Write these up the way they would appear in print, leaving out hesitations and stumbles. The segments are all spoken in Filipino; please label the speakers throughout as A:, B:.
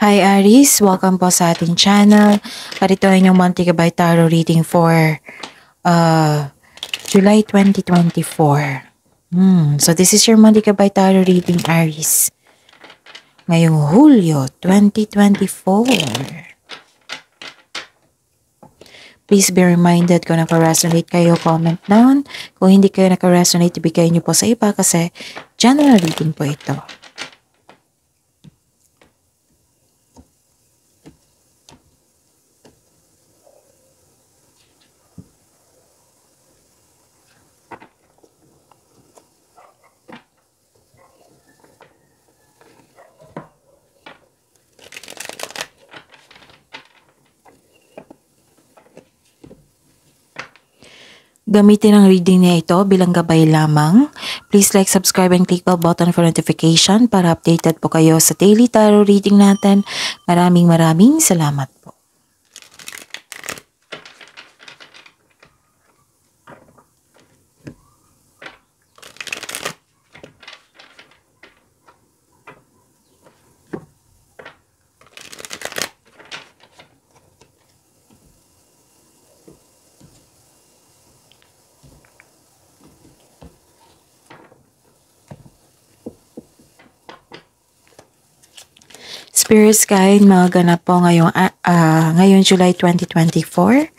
A: Hi Aries, welcome po sa ating channel. Ito ay inyong monthly Gabay Tarot reading for July 2024. So this is your monthly Gabay Tarot reading, Aries. Ngayong Hulyo 2024. Please be reminded kung naka-resonate kayo, comment down. Kung hindi kayo naka-resonate, ibigay niyo po sa iba kasi general reading po ito. Gamitin ang reading niya ito bilang gabay lamang. Please like, subscribe, and click bell button for notification para updated po kayo sa daily tarot reading natin. Maraming salamat po. Spirits Guide, mga ganap po ngayong July 2024.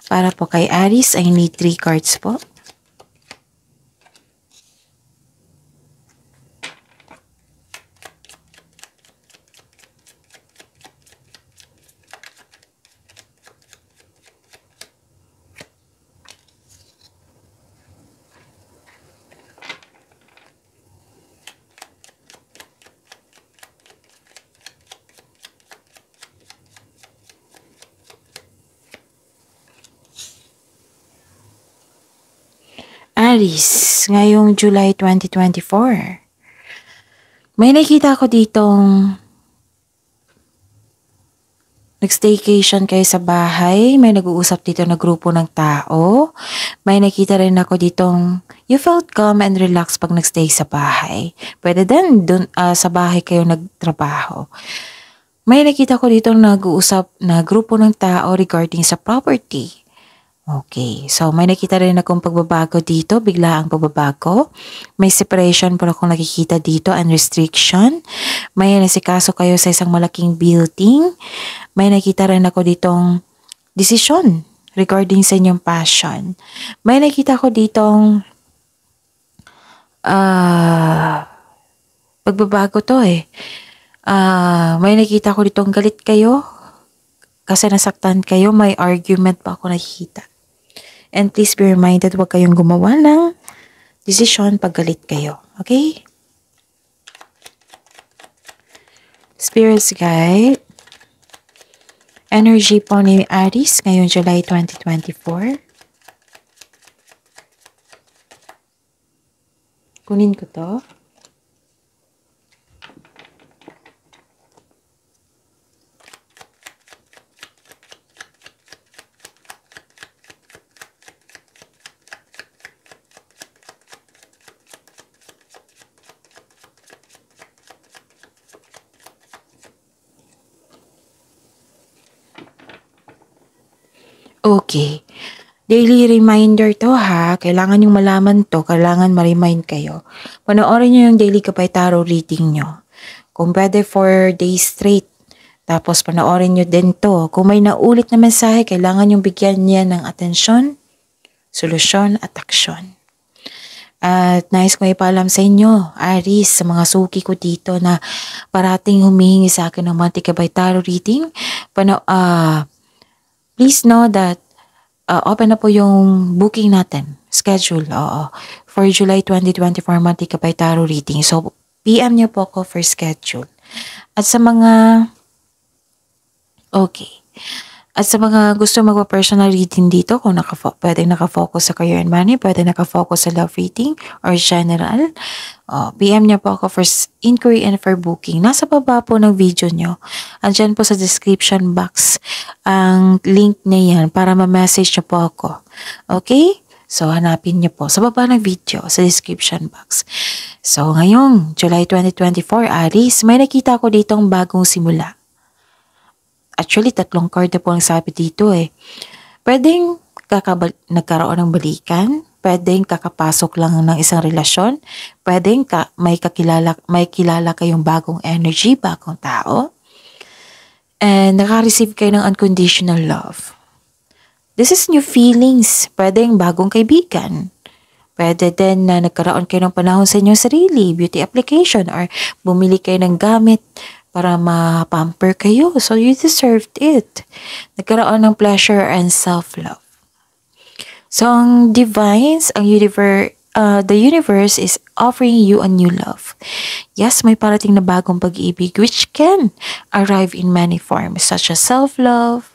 A: Para po kay Aries, I need 3 cards po. Aries, ngayong July 2024. May nakita ko ditong nag-staycation kayo sa bahay. May nag-uusap dito na grupo ng tao. May nakita rin ako ditong you felt calm and relaxed pag nag-stay sa bahay. Pwede din dun, sa bahay kayo nagtrabaho. May nakita ko ditong nag-uusap na grupo ng tao regarding sa property. Okay, so may nakita rin akong pagbabago dito, bigla ang pagbabago. May separation po akong nakikita dito and restriction. May nasikaso kayo sa isang malaking building. May nakita rin ako ditong decision regarding sa inyong passion. May nakita ko ditong pagbabago to eh. May nakita ko ditong galit kayo kasi nasaktan kayo. May argument pa ako nakikita. And please be reminded, huwag kayong gumawa ng desisyon pag galit kayo. Okay? Spirits Guide. Energy po ni Aries ngayong July 2024. Kunin ko to. Okay. Daily reminder to ha. Kailangan yung malaman to. Kailangan ma-remind kayo. Panoorin nyo yung daily Gabay Tarot reading nyo. Kung pwede 4 days straight. Tapos panoorin nyo din to. Kung may naulit na mensahe, kailangan yung bigyan niya ng atensyon, solusyon at aksyon. At nais ko ipaalam sa inyo, Aries, sa mga suki ko dito na parating humihingi sa akin ng monthly Gabay Tarot reading. Please know that open na po yung booking natin, schedule, for July 2024 monthly Gabay Tarot reading. So, PM niyo po ako for schedule. At sa mga, At sa mga gusto magpa-personal reading dito, kung pwedeng nakafocus sa career and money, pwedeng nakafocus sa love reading or general, PM niyo po ako for inquiry and for booking. Nasa baba po ng video nyo. Andyan po sa description box ang link na yan para ma-message niyo po ako. Okay? So, hanapin niyo po sa baba ng video, sa description box. So, ngayong July 2024, Aries, may nakita ko ditong bagong simula. Actually, 3 card na po ang sabi dito eh. Pwedeng nagkaroon ng balikan, pwedeng kakapasok lang ng isang relasyon, pwedeng may kilala kayong bagong energy, bagong tao, and naka-receive kayo ng unconditional love. This is new feelings, pwedeng bagong kaibigan. Pwede din na nagkaroon kayo ng panahon sa inyong sarili, beauty application, or bumili kayo ng gamit para ma-pamper kayo. So you deserved it. Nagkaroon ng pleasure and self-love. So ang divines, the universe is offering you a new love. Yes, may parating na bagong pag-ibig which can arrive in many forms such as self-love,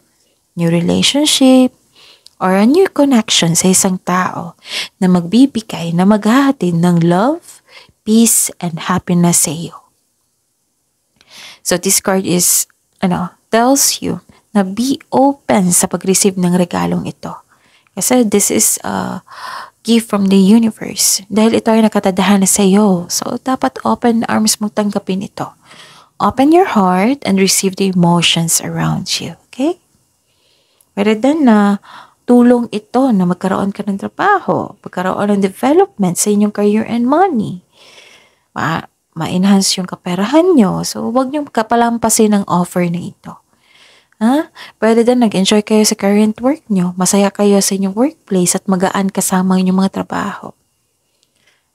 A: new relationship, or a new connection sa isang tao na magbibigay, na maghahatid ng love, peace, and happiness sa iyo. So this card tells you na be open sa pag-receive ng regalong ito. Kasi this is a gift from the universe. Dahil ito ay nakatadhana sa iyo. So dapat open arms mong tanggapin ito. Open your heart and receive the emotions around you. Okay? Pwede din na tulong ito na magkaroon ka ng trabaho, magkaroon ng development sa inyong career and money. Ma-enhance yung kaperahan nyo. So, huwag nyo kapalampasin ang offer na ito. Pwede din nag-enjoy kayo sa current work nyo. Masaya kayo sa inyong workplace at magaan kasama inyong mga trabaho.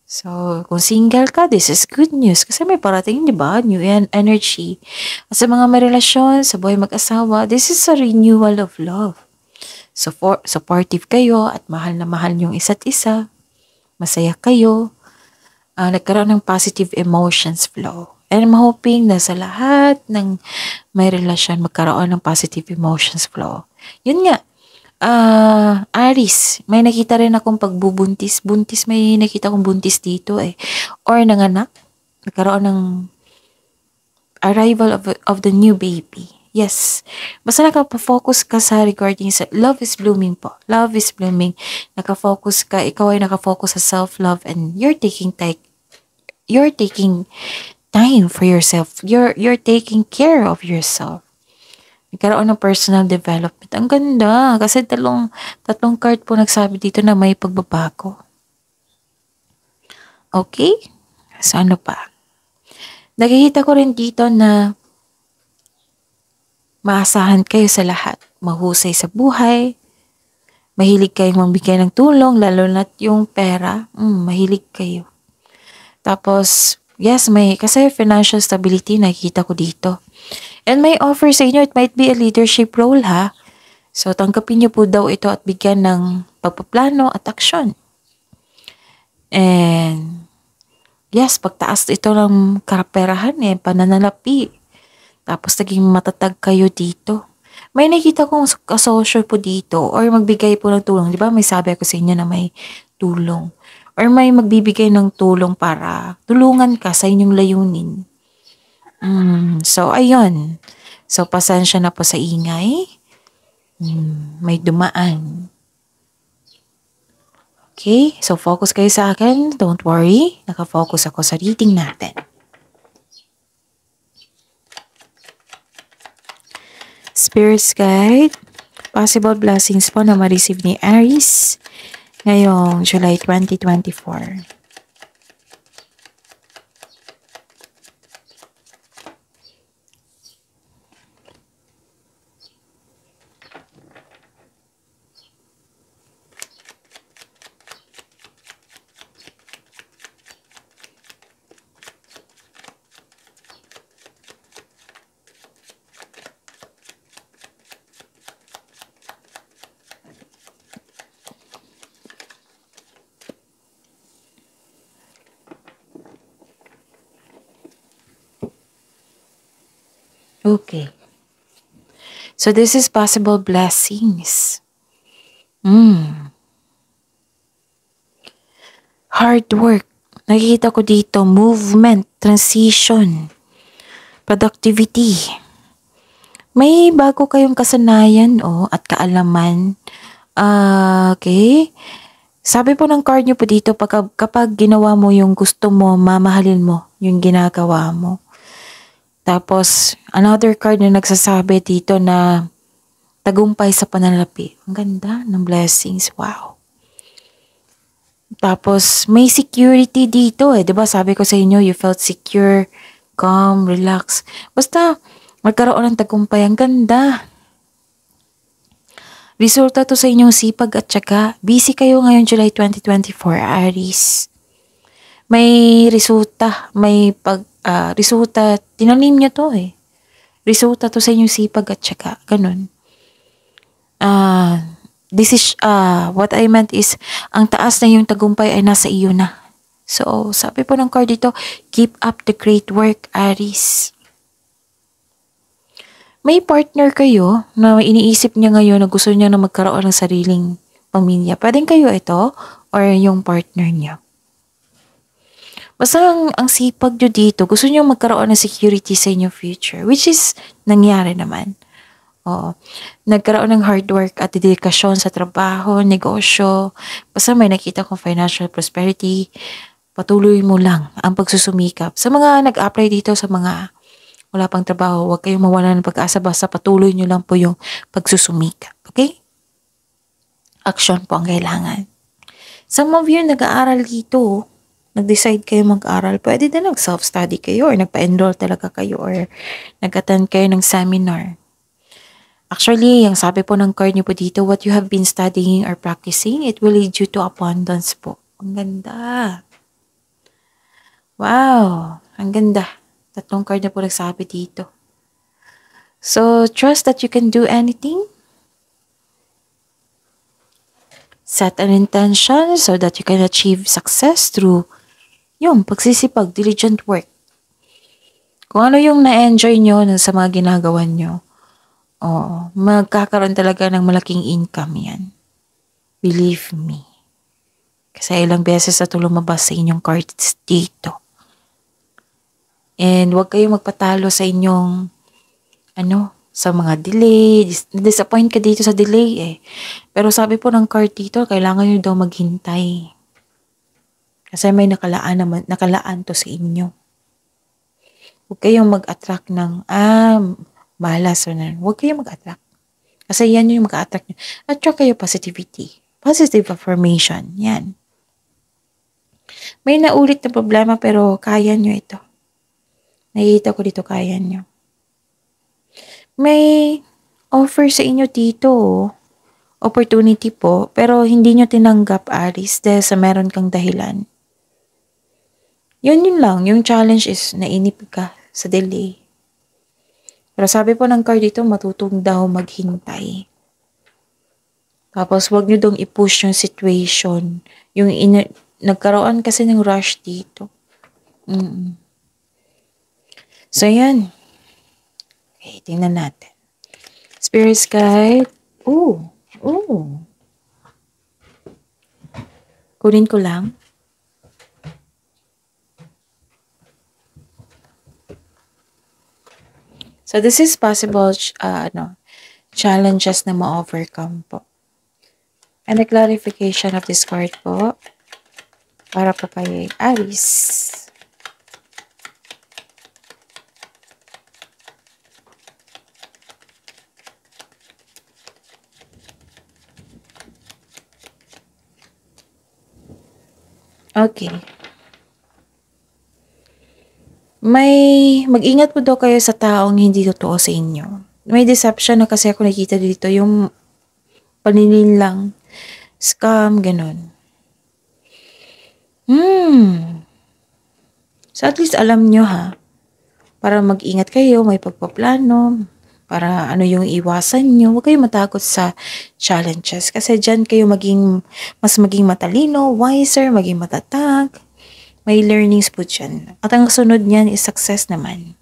A: So, kung single ka, this is good news. Kasi may parating, di ba? New energy. At sa mga may relasyon, sa buhay mag-asawa, this is a renewal of love. So, supportive kayo at mahal na mahal yung isa't isa. Masaya kayo. Nagkaroon ng positive emotions flow. And I'm hoping na sa lahat ng may relasyon magkaroon ng positive emotions flow. Yun nga, Aries, may nakita rin akong pagbubuntis. May nakita akong buntis dito eh. Or nanganak, nagkaroon ng arrival of the new baby. Yes. Basta nakafocus ka sa regarding sa love is blooming po. Love is blooming. Nakafocus ka, ikaw ay nakafocus sa self-love and you're taking time for yourself. You're taking care of yourself. Nagkaroon ng personal development. Ang ganda. Kasi tatlong card po nagsabi dito na may pagbabago. Okay? So ano pa? Nakikita ko rin dito na maasahan kayo sa lahat. Mahusay sa buhay. Mahilig kayong magbigay ng tulong, lalo na yung pera. Mahilig kayo. Tapos, yes, kasi financial stability nakikita ko dito. And may offer sa inyo, it might be a leadership role ha. So, tanggapin niyo po daw ito at bigyan ng pagpaplano at aksyon. And, yes, pagtaas ito ng kaperahan pananalapi. Tapos, naging matatag kayo dito. May nakita kong kasosyo po dito or magbigay po ng tulong. Di ba may sabi ako sa inyo na may tulong. Or may magbibigay ng tulong para tulungan ka sa inyong layunin. So, ayun. So, pasensya na po sa ingay. May dumaan. Okay? So, focus kayo sa akin. Don't worry. Nakafocus ako sa reading natin. Spirit's Guide. Possible blessings po na ma-receive ni Aries ngayong July 2024. Okay. So, this is possible blessings. Hard work. Nakikita ko dito, movement, transition, productivity. May bago kayong kasanayan at kaalaman. Okay. Sabi po ng card nyo po dito, kapag ginawa mo yung gusto mo, mamahalin mo yung ginagawa mo. Tapos, another card na nagsasabi dito na tagumpay sa pananalapi. Ang ganda ng blessings. Wow. Tapos, may security dito eh. 'Di ba sabi ko sa inyo, you felt secure, calm, relax. Basta, magkaroon ng tagumpay. Ang ganda. Resulta to sa inyong sipag at syaga. Busy kayo ngayon July 2024, Aries. May resulta, resulta, tinanim nyo to eh. Resulta to sa inyong sipag at syaga. Ganun. What I meant is, ang taas na yung tagumpay ay nasa iyo na. So, sabi po ng card dito, keep up the great work, Aries. May partner kayo na iniisip niya ngayon na gusto niya na magkaroon ng sariling pamilya. Pwedeng kayo ito or yung partner niya. Basta ang sipag nyo dito, gusto niyo magkaroon ng security sa inyong future, which is nangyari naman. Oo. Nagkaroon ng hard work at dedikasyon sa trabaho, negosyo. Basta may nakita kong financial prosperity. Patuloy mo lang ang pagsusumikap. Sa mga nag-apply dito, sa mga wala pang trabaho, huwag kayong mawalan ng pag-asa. Basta patuloy nyo lang po yung pagsusumikap. Okay? Action po ang kailangan. Some of you nag-aaral dito, nag-decide kayo mag-aral, pwede din nag-self-study kayo or nagpa-enroll talaga kayo or nag-attend kayo ng seminar. Actually, yung sabi po ng card niyo po dito, what you have been studying or practicing, it will lead you to abundance po. Ang ganda. Wow, ang ganda. 3 card na po nagsabi dito. So, trust that you can do anything. Set an intention so that you can achieve success through yung pagsisipag, diligent work. Kung ano yung na-enjoy nyo sa mga ginagawa nyo, magkakaroon talaga ng malaking income yan. Believe me. Kasi ilang beses na ito lumabas sa inyong cards dito. And huwag kayong magpatalo sa inyong, sa mga delay. Disappoint ka dito sa delay eh. Pero sabi po ng card dito, kailangan nyo daw maghintay. Kasi may nakalaan to sa inyo. Huwag kayong mag-attract ng, malas o na. Huwag kayong mag-attract. Kasi yan yung mag-attract nyo. Attract kayo positivity. Positive affirmation. Yan. May naulit na problema pero kaya nyo ito. Nakikita ko dito kaya nyo. May offer sa inyo dito. Opportunity po. Pero hindi nyo tinanggap, Aries, dahil sa meron kang dahilan. Yun lang. Yung challenge is nainip ka sa delay. Pero sabi po ng card dito, matutong daw maghintay. Tapos wag nyo dong i-push yung situation. Nagkaroon kasi ng rush dito. So yan. Okay, tingnan natin. Spirit guide. Kunin ko lang. So, this is possible challenges na ma-overcome po. And a clarification of this card po para po kay Aries. Okay. Mag-ingat po daw kayo sa taong hindi totoo sa inyo. May deception na kasi ako nakita dito, yung paninin lang, scam, ganun. So at least alam nyo para mag-ingat kayo, may pagpaplano, para ano yung iwasan nyo. Huwag kayo matakot sa challenges kasi dyan kayo mas maging matalino, wiser, maging matatag. May learnings po dyan. At ang sunod niyan is success naman.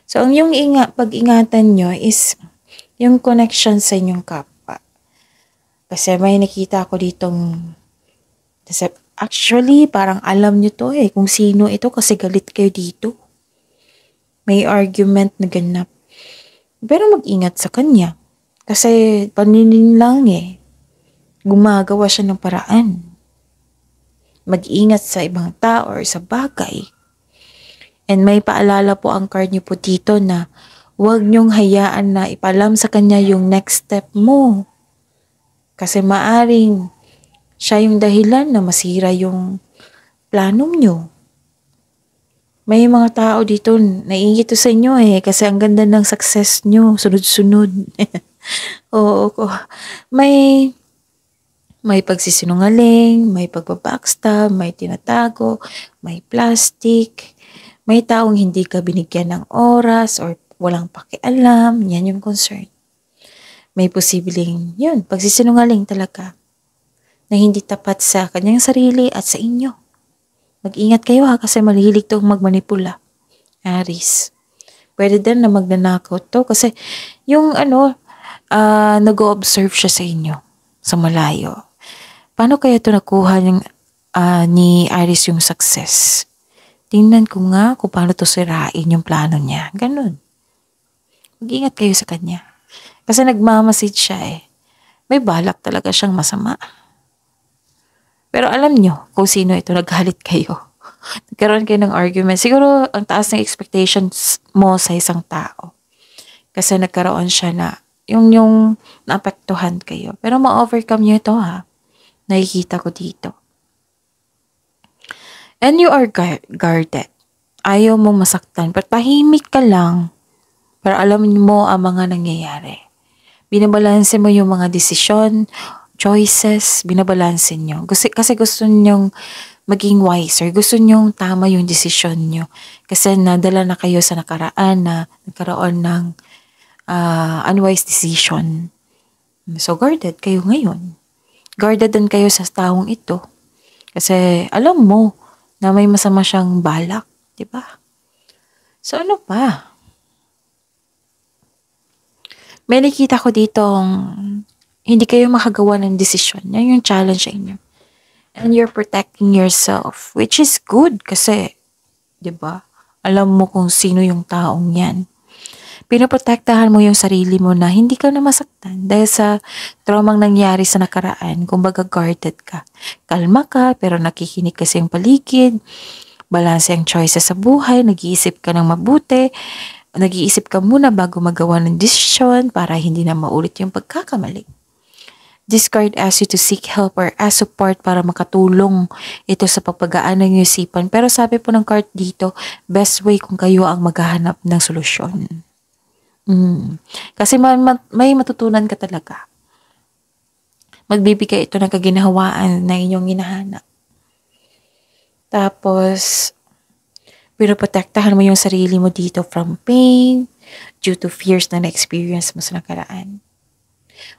A: So, ang yung pag-ingatan nyo is yung connection sa inyong kapwa. Kasi may nakita ako ditong, actually, parang alam nyo to kung sino ito kasi galit kayo dito. May argument na ganap. Pero mag-ingat sa kanya. Kasi paninin lang gumagawa siya ng paraan. Mag-ingat sa ibang tao or sa bagay. And may paalala po ang card niyo po dito na huwag niyong hayaan na ipalam sa kanya yung next step mo. Kasi maaring siya yung dahilan na masira yung plano niyo. May mga tao dito naiingit sa inyo kasi ang ganda ng success niyo, sunod-sunod. Oo, may pagsisinungaling, may pagbabackstab, may tinatago, may plastic, may taong hindi ka binigyan ng oras or walang pakialam, yan yung concern. May posibleng, yun, pagsisinungaling talaga na hindi tapat sa kanyang sarili at sa inyo. Mag-ingat kayo kasi mahilig tong magmanipula. Aries. Pwede din na magnanakaw to kasi yung nag-o-observe siya sa inyo sa malayo. Paano kaya ito nakuha ni Aries yung success? Tingnan ko nga kung paano to sirain yung plano niya. Ganun. Mag-ingat kayo sa kanya. Kasi nagmamasid siya May balak talaga siyang masama. Pero alam nyo kung sino ito, naghalit kayo. Nagkaroon kayo ng argument. Siguro ang taas ng expectations mo sa isang tao. Kasi nagkaroon siya na yung naapektuhan kayo. Pero ma-overcome nyo ito Nakikita ko dito. And you are guarded. Ayaw mo masaktan. Pero tahimik ka lang. Pero alam mo ang mga nangyayari. Binabalanse mo yung mga desisyon, choices, binabalanse nyo. Kasi gusto nyong maging wiser. Gusto nyong tama yung desisyon nyo. Kasi nadala na kayo sa nakaraan na nagkaroon ng unwise decision. So guarded kayo ngayon. Guarded din kayo sa taong ito. Kasi alam mo na may masama siyang balak, di ba? So ano pa? May nakita ko ditong hindi kayo makagawa ng desisyon. Yan yung challenge sa inyo. And you're protecting yourself, which is good kasi, di ba? Alam mo kung sino yung taong yan. Pinoprotektahan mo yung sarili mo na hindi ka na masaktan dahil sa traumang nangyari sa nakaraan. Kumbaga guarded ka. Kalma ka pero nakikinig kasi yung paligid. Balanse ang choices sa buhay. Nag-iisip ka ng mabuti. Nag-iisip ka muna bago magawa ng desisyon para hindi na maulit yung pagkakamali. This card asks you to seek help or ask support para makatulong ito sa pagpagaan ng isipan. Pero sabi po ng card dito, best way kung kayo ang maghahanap ng solusyon. Kasi may matutunan ka talaga. Magbibigay ito ng kaginhawaan na inyong hinahanap. Tapos, pinoprotektahan mo yung sarili mo dito from pain due to fears na na-experience mo sa nakaraan.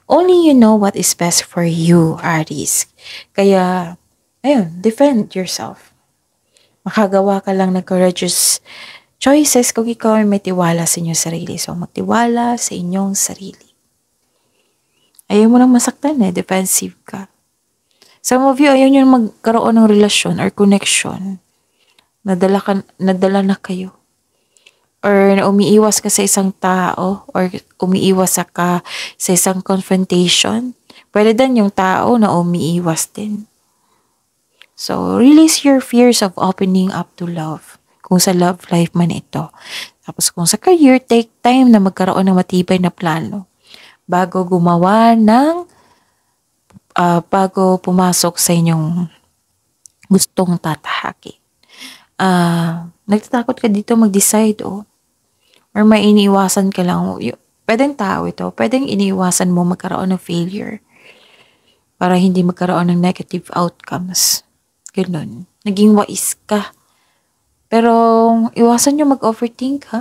A: Only you know what is best for you, Aries. Kaya, defend yourself. Makagawa ka lang ng courageous choices kung ikaw ay may tiwala sa inyong sarili. So, magtiwala sa inyong sarili. Ayaw mo nang masaktan defensive ka. Some of you, ayaw nyo magkaroon ng relasyon or connection. Nadala na kayo. Or umiiwas ka sa isang tao or umiiwas ka sa isang confrontation. Pwede din yung tao na umiiwas din. So, release your fears of opening up to love. Kung sa love life man ito. Tapos kung sa career, take time na magkaroon ng matibay na plano bago bago pumasok sa inyong gustong tatahakin. Nagtatakot ka dito mag-decide or may iniiwasan ka lang. Pwedeng tao ito. Pwedeng iniiwasan mo magkaroon ng failure para hindi magkaroon ng negative outcomes. Ganun. Naging wais ka. Pero, iwasan nyo mag-overthink,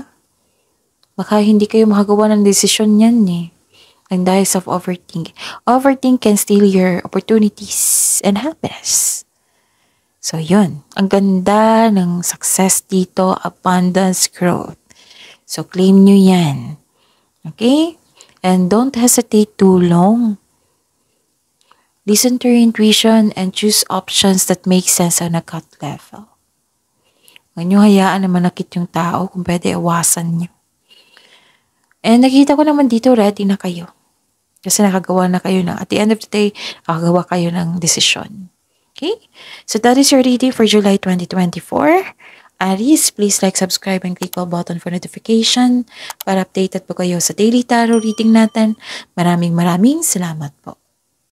A: Baka hindi kayo makagawa ng desisyon yan, And dahil sa overthinking. Overthink can steal your opportunities and happiness. So, yun. Ang ganda ng success dito, abundance, growth. So, claim nyo yan. Okay? And don't hesitate too long. Listen to your intuition and choose options that make sense on a gut level. Huwag nyo hayaan na manakit yung tao kung pwede iwasan nyo. And nakita ko naman dito, ready na kayo. Kasi nakagawa na kayo at the end of the day, nakagawa kayo ng desisyon. Okay? So that is your reading for July 2024. Aris, please like, subscribe, and click bell button for notification para updated po kayo sa daily tarot reading natin. Maraming salamat po.